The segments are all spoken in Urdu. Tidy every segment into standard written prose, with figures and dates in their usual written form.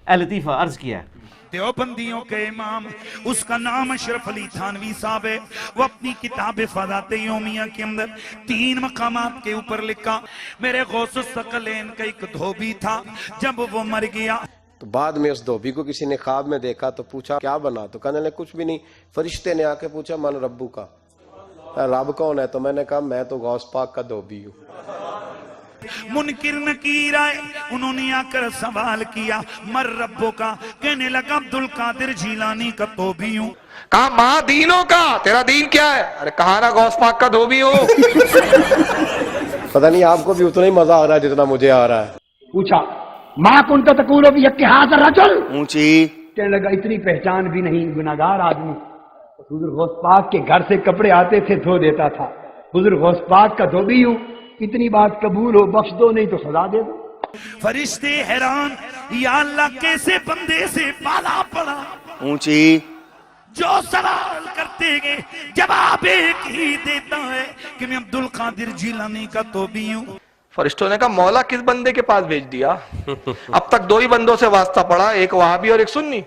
اے لطیفہ عرض کیا ہے دیوبندیوں کے امام، اس کا نام اشرف علی تھانوی صاحب ہے، وہ اپنی کتاب فضائل یومیہ کے اندر 3 مقامات کے اوپر لکھا، میرے غوث الثقلین کا ایک دھوبی تھا، جب وہ مر گیا تو بعد میں اس دھوبی کو کسی نے خواب میں دیکھا تو پوچھا کیا بنا، تو کہنے لگے کچھ بھی نہیں. فرشتے نے آ کے پوچھا من ربو کا، رب کون ہے؟ تو میں نے کہا میں تو غوث پاک کا دھوبی ہوں. منکر نکیر آئے، انہوں نے آ کر سوال کیا مر ربو کا، کہنے لگا عبدالقادر جیلانی کا دھوبی ہوں. کہا ماں دینوں کا، تیرا دین کیا ہے؟ ارے کہا نا غوث پاک کا دھوبی ہو. پتہ نہیں آپ کو بھی اتنا ہی مزہ آ رہا ہے جتنا مجھے آ رہا ہے. پوچھا ماں کن کا تقول بھی اتحاد رجل، اونچی کہنے لگا اتنی پہچان بھی نہیں، گناہگار آدمی. حضور غوث پاک کے گھر سے کپڑے آتے تھے دھو دیتا تھا. حضور غوث پاک کا دھوبی ہوں، اتنی بات قبول ہو، بخش دو نہیں تو سزا دے دو. فرشتے حیران، یا اللہ کیسے بندے سے پالا پڑا، اونچی جو سوال کرتے گے جواب ایک ہی دیتا ہے کہ میں عبدالقادر جیلانی کا دھوبی ہوں. فرشتوں نے کہا مولا کس بندے کے پاس بھیج دیا؟ اب تک 2 ہی بندوں سے واسطہ پڑا، ایک وہابی اور ایک سنی.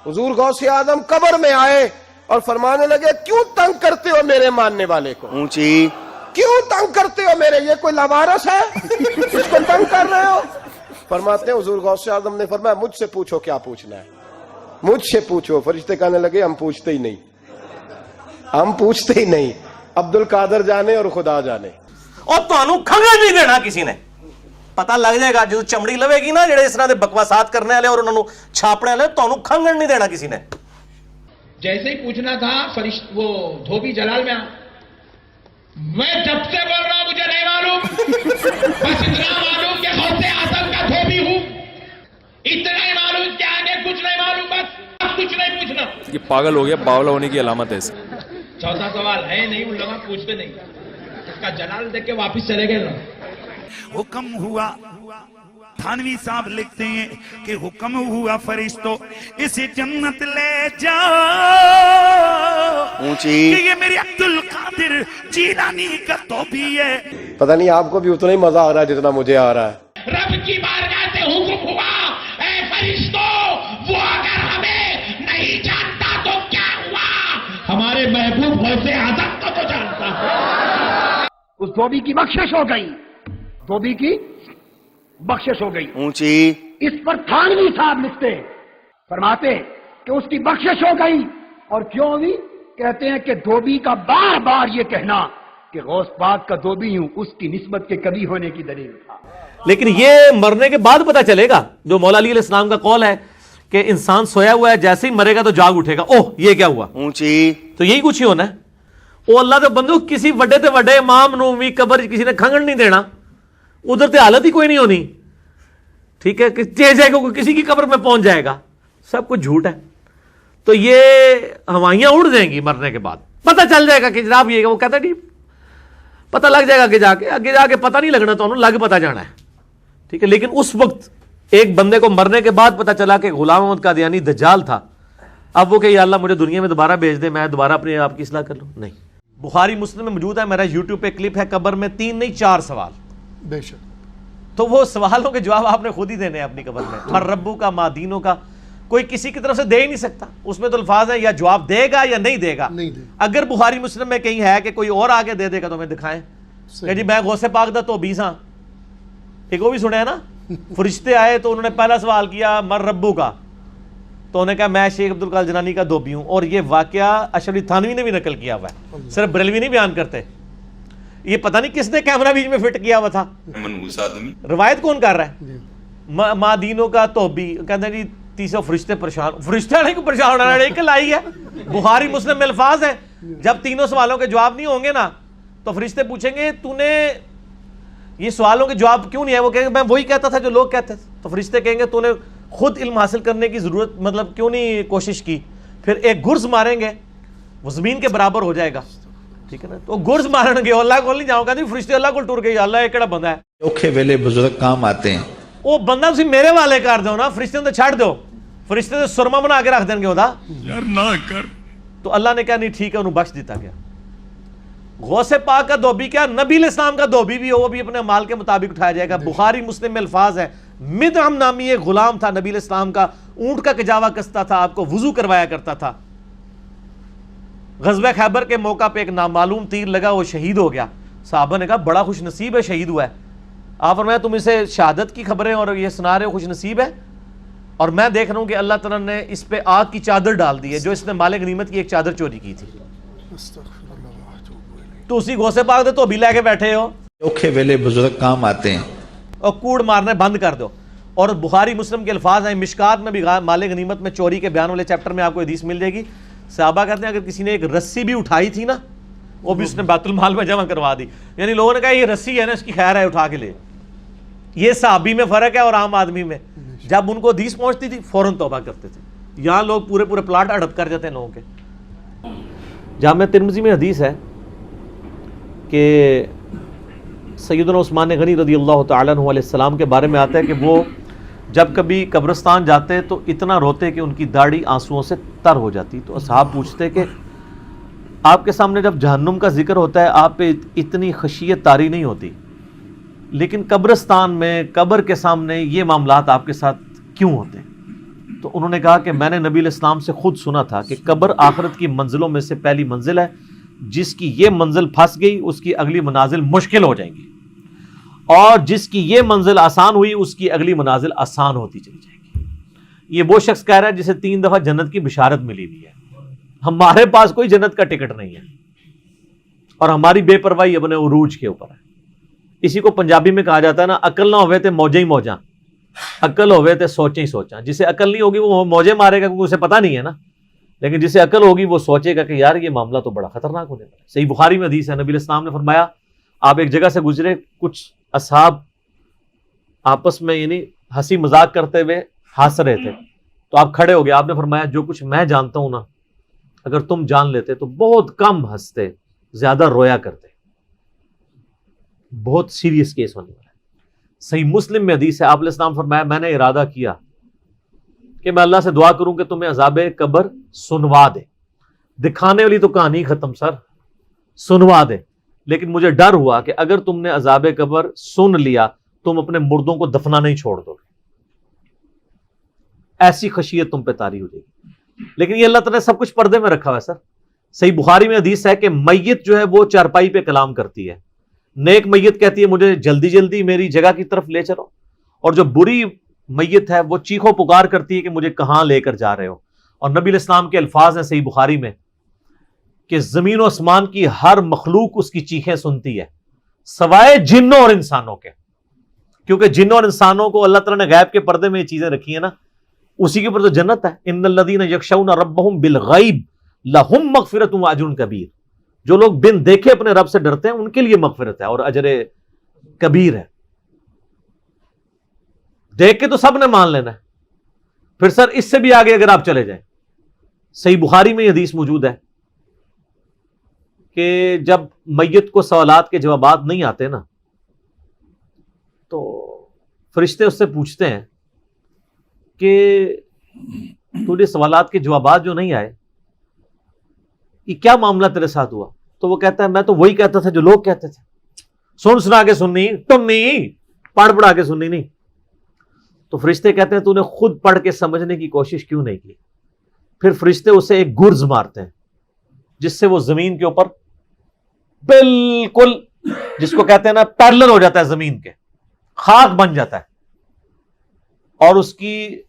حضور غوث اعظم قبر میں آئے اور فرمانے لگے کیوں تنگ کرتے ہو میرے ماننے والے کو، اونچی کیوں تنگ کرتے ہو میرے، یہ کوئی لوارث ہے اس کو تنگ کر رہے ہو؟ فرماتے ہیں حضور غوث اعظم نے فرمایا مجھ سے پوچھو کیا پوچھنا ہے، مجھ سے پوچھو. فرشتے کہنے لگے ہم پوچھتے ہی نہیں، ہم پوچھتے ہی نہیں، عبدالقادر جانے اور خدا جانے. اور تانوں کھنگن نہیں دینا کسی نے. پتہ لگ جائے گا جو چمڑی لوے گی نا جڑے اس طرح دے بکواسات کرنے والے اور انہوں چھاپنے والے، تانوں کھنگن نہیں دینا کسی نے. جیسے ہی پوچھنا تھا وہ دھوبی جلال میں میں جب سے بول رہا ہوں مجھے نہیں معلوم، بس اتنا معلوم کہ غوث اعظم کا دھوبی ہوں، اتنا ہی معلوم کہ آگے کچھ نہیں معلوم، بس اب کچھ نہیں پوچھنا. یہ پاگل ہو گیا، باولا ہونے کی علامت ہے اس. چوتھا سوال ہے نہیں، ان لوگ پوچھتے نہیں، اس کا جلال دیکھ کے واپس چلے گئے نا. حکم ہوا، تھانوی صاحب لکھتے ہیں کہ حکم ہوا فرشتوں اسے جنت لے جاؤ اونچی کہ یہ میرے عبدالقادر جیلانی کا دھوبی ہے. پتہ نہیں آپ کو بھی اتنا ہی مزہ آ رہا ہے جتنا مجھے آ رہا ہے. رب کی بارگاہ سے حکم ہوا اے فرشتوں، وہ اگر ہمیں نہیں جانتا تو کیا ہوا، ہمارے محبوب غوث اعظم کو تو جانتا ہے. اس دھوبی کی بخشش ہو گئی، دھوبی کی بخشش ہو گئی. اونچی اس پر تھانوی صاحب لکھتے فرماتے کہ اس کی بخشش ہو گئی. اور کیوں ہوئی؟ کہتے ہیں کہ دھوبی کا بار بار یہ کہنا کہ غوث پاک کا دھوبی ہوں اس کی نسبت کے کبھی ہونے کی دلیل تھا. لیکن یہ مرنے کے بعد پتہ چلے گا، جو مولا علی علیہ السلام کا قول ہے کہ انسان سویا ہوا ہے جیسے ہی مرے گا تو جاگ اٹھے گا. اوہ یہ کیا ہوا؟ اونچی تو یہی کچھ ہی ہونا ہے. وہ اللہ دے بندو کسی وڈے تے وڈے امام نو بھی قبر کسی نے کھنگن نہیں دینا، ادھر تے حالت ہی کوئی نہیں ہونی. ٹھیک ہے کہ جائے گا کسی کی قبر میں پہنچ جائے گا، سب کچھ جھوٹ ہے. تو یہ ہوائیاں اڑ جائیں گی مرنے کے بعد، پتہ چل جائے گا کہ جناب یہ وہ کہتا نہیں، پتہ لگ جائے گا کہ آگے جا کے پتہ نہیں لگنا تو انہوں لگ پتہ جانا ہے. ٹھیک ہے، لیکن اس وقت ایک بندے کو مرنے کے بعد پتہ چلا کہ غلام احمد قادیانی دجال تھا، اب وہ کہ یا اللہ مجھے دنیا میں دوبارہ بھیج دے، میں دوبارہ اپنے آپ کی اصلاح کر لوں. نہیں، بخاری مسلم میں موجود ہے، میرا یوٹیوب پہ کلپ ہے، قبر میں 3 نہیں 4 سوال. بے شک. تو وہ سوالوں کے جواب آپ نے خود ہی دینے ہیں اپنی قبر میں. مر ربو کا، ماں دینوں کا، کوئی کسی کی طرف سے دے ہی نہیں سکتا. اس میں تو الفاظ ہے یا جواب دے گا یا نہیں دے گا. اگر بخاری مسلم میں کہیں ہے کہ کوئی اور آگے دے دے گا تو ہمیں دکھائیں کہ جی میں غوث پاک دا تو 20 ہاں. ایک وہ بھی سنے ہیں نا، فرشتے آئے تو انہوں نے پہلا سوال کیا مر ربو کا، تو انہوں نے کہا میں شیخ عبدالقادر جیلانی کا دھوبی ہوں. اور یہ واقعہ اشرف علی تھانوی نے بھی نقل کیا ہوا ہے، صرف بریلوی نہیں بیان کرتے. یہ پتہ نہیں کس نے کیمرہ بیچ میں فٹ کیا ہوا تھا. روایت کون کر رہا ہے؟ ماں دینوں کا دھوبی، کہتے ہیں جی 300 فرشتے پریشان، فرشتے نہیں کو پریشان ہونا ایک لائی ہے. بخاری مسلم میں الفاظ ہے جب تینوں سوالوں کے جواب نہیں ہوں گے نا تو فرشتے پوچھیں گے تو نے یہ سوالوں کے جواب کیوں نہیں ہے؟ وہ کہیں گے میں وہی کہتا تھا جو لوگ کہتے تھے. تو فرشتے کہیں گے تو نے خود علم حاصل کرنے کی ضرورت مطلب کیوں نہیں کوشش کی؟ پھر ایک گرز ماریں گے وہ زمین کے برابر ہو جائے گا. ٹھیک ہے نا، تو گرز مارن گے اللہ کو نہیں جاؤں گا نہیں، فرشتے اللہ کو ٹور گئے اللہ یہ کیڑا بندہ ہے. اوکھے ویلے بزرگ کام آتے ہیں، وہ بندہ تسی میرے والے کر دو نا، فرشتے تو چھڑ دو، فرشتے تو سرما بنا کے رکھ دیں گے ہوتا یار نہ کر. تو اللہ نے کہا نہیں ٹھیک ہے انہوں بخش دیتا گیا. غوث پاک کا دھوبی کیا نبی علیہ السلام کا دھوبی بھی ہو وہ بھی اپنے مال کے مطابق اٹھایا جائے گا. بخاری مسلم میں الفاظ ہے مدعم نامی ایک غلام تھا نبی علیہ السلام کا، اونٹ کا کجاوا کستا تھا، آپ کو وضو کروایا کرتا تھا. غزوہ خیبر کے موقع پہ ایک نامعلوم تیر لگا، وہ شہید ہو گیا. صحابہ نے کہا بڑا خوش نصیب ہے، شہید ہوا ہے. آپ فرمایا تم اسے شہادت کی خبریں اور یہ سنا رہے ہو، خوش نصیب ہے؟ اور میں دیکھ رہا ہوں کہ اللہ تعالیٰ نے اس پہ آگ کی چادر ڈال دی ہے، جو اس نے مال غنیمت کی ایک چادر چوری کی تھی. تو اسی غوث پاک دے تو بھی لے کے بیٹھے ہو اوکھے ویلے بزرگ کام آتے ہیں. اور کوڑ مارنے بند کر دو. اور بخاری مسلم کے الفاظ ہیں، مشکات میں بھی مال غنیمت میں چوری کے بیان والے چیپٹر میں آپ کو حدیث مل جائے گی. صحابہ کہتے ہیں اگر کسی نے ایک رسی بھی اٹھائی تھی نا، وہ بھی اس نے بیت المال میں جمع کروا دی. یعنی لوگوں نے کہا یہ رسی ہے نا، اس کی خیر ہے، اٹھا کے لے. یہ صحابی میں فرق ہے اور عام آدمی میں. جب ان کو حدیث پہنچتی تھی فوراً توبہ کرتے تھے. یہاں لوگ پورے پورے پلاٹ اڑپ کر جاتے ہیں لوگوں کے. جامع ترمذی میں حدیث ہے کہ سیدنا عثمان غنی رضی اللہ تعالیٰ عنہ علیہ السلام کے بارے میں آتا ہے کہ وہ جب کبھی قبرستان جاتے تو اتنا روتے کہ ان کی داڑھی آنسوؤں سے تر ہو جاتی. تو اصحاب پوچھتے کہ آپ کے سامنے جب جہنم کا ذکر ہوتا ہے آپ پہ اتنی خشیت طاری نہیں ہوتی، لیکن قبرستان میں قبر کے سامنے یہ معاملات آپ کے ساتھ کیوں ہوتے ہیں؟ تو انہوں نے کہا کہ میں نے نبی علیہ السلام سے خود سنا تھا کہ قبر آخرت کی منزلوں میں سے پہلی منزل ہے، جس کی یہ منزل پھنس گئی اس کی اگلی منازل مشکل ہو جائیں گی، اور جس کی یہ منزل آسان ہوئی اس کی اگلی منازل آسان ہوتی چلی جائے گی. یہ وہ شخص کہہ رہا ہے جسے 3 دفعہ جنت کی بشارت ملی ہوئی ہے. ہمارے پاس کوئی جنت کا ٹکٹ نہیں ہے اور ہماری بے پرواہی اپنے عروج کے اوپر ہے. اسی کو پنجابی میں کہا جاتا ہے نا، عقل نہ ہوئے تے موجیں ہی موجاں، عقل ہوئے تے سوچیں ہی سوچاں. جسے عقل نہیں ہوگی وہ موجیں مارے گا کیونکہ اسے پتہ نہیں ہے نا، لیکن جسے عقل ہوگی وہ سوچے گا کہ یار یہ معاملہ تو بڑا خطرناک ہونے والا ہے. صحیح بخاری میں حدیث ہے، نبی علیہ السلام نے فرمایا آپ ایک جگہ سے گزرے، کچھ اصحاب آپس میں یعنی ہنسی مذاق کرتے ہوئے ہنس رہے تھے، تو آپ کھڑے ہو گئے. آپ نے فرمایا جو کچھ میں جانتا ہوں نا، اگر تم جان لیتے تو بہت کم ہنستے، زیادہ رویا کرتے. بہت سیریس کیس ہونے والا ہے. صحیح مسلم میں حدیث ہے، آپ علیہ السلام فرمایا میں نے ارادہ کیا کہ میں اللہ سے دعا کروں کہ تمہیں عذاب قبر سنوا دے. دکھانے والی تو کہانی ختم سر، سنوا دے. لیکن مجھے ڈر ہوا کہ اگر تم نے عذاب قبر سن لیا تم اپنے مردوں کو دفنا نہیں چھوڑ دو گے، ایسی خشیت تم پہ طاری ہو جائے گی. لیکن یہ اللہ تعالیٰ نے سب کچھ پردے میں رکھا ہوا ہے سر. صحیح بخاری میں حدیث ہے کہ میت جو ہے وہ چارپائی پہ کلام کرتی ہے. نیک میت کہتی ہے مجھے جلدی جلدی میری جگہ کی طرف لے چلو، اور جو بری میت ہے وہ چیخو پکار کرتی ہے کہ مجھے کہاں لے کر جا رہے ہو. اور نبی علیہ السلام کے الفاظ ہیں صحیح بخاری میں کہ زمین و آسمان کی ہر مخلوق اس کی چیخیں سنتی ہے سوائے جنوں اور انسانوں کے، کیونکہ جنوں اور انسانوں کو اللہ تعالیٰ نے غیب کے پردے میں یہ چیزیں رکھی ہیں نا، اسی کے اوپر تو جنت ہے. ان الذین یخشون ربہم بالغیب لہم مغفرۃ واجر کبیر. جو لوگ بن دیکھے اپنے رب سے ڈرتے ہیں ان کے لیے مغفرت ہے اور اجر کبیر ہے. دیکھ کے تو سب نے مان لینا ہے. پھر سر اس سے بھی آگے اگر آپ چلے جائیں، صحیح بخاری میں یہ حدیث موجود ہے کہ جب میت کو سوالات کے جوابات نہیں آتے نا تو فرشتے اس سے پوچھتے ہیں کہ تجھے سوالات کے جوابات جو نہیں آئے یہ کیا معاملہ تیرے ساتھ ہوا؟ تو وہ کہتا ہے میں تو وہی کہتا تھا جو لوگ کہتے تھے، سن سنا کے سننی، ٹنی پڑھ پڑھا کے سننی نہیں. تو فرشتے کہتے ہیں تو نے خود پڑھ کے سمجھنے کی کوشش کیوں نہیں کی؟ پھر فرشتے اسے ایک گرز مارتے ہیں جس سے وہ زمین کے اوپر بالکل، جس کو کہتے ہیں نا پیرلل ہو جاتا ہے، زمین کے خاک بن جاتا ہے. اور اس کی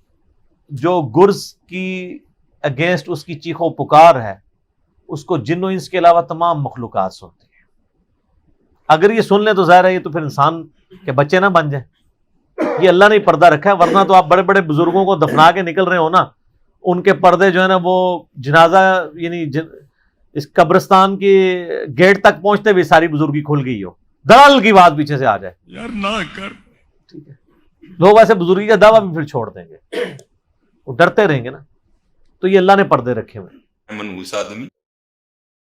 جو گرز کی اگینسٹ اس کی چیخو پکار ہے اس کو جن و انس کے علاوہ تمام مخلوقات سنتی ہیں. اگر یہ سن لیں تو ظاہر ہے یہ تو پھر انسان کے بچے نہ بن جائیں. یہ اللہ نے پردہ رکھا ہے، ورنہ تو آپ بڑے بڑے بزرگوں کو دفنا کے نکل رہے ہو نا، ان کے پردے جو ہے نا وہ جنازہ یعنی اس قبرستان کے گیٹ تک پہنچتے ہوئے ساری بزرگی کھل گئی ہو، دلال کی بات پیچھے سے آ جائے یار نہ کر. ٹھیک ہے، لوگ ایسے بزرگی کا دعویٰ بھی پھر چھوڑ دیں گے، وہ ڈرتے رہیں گے نا. تو یہ اللہ نے پردے رکھے ہوئے. منحوس آدمی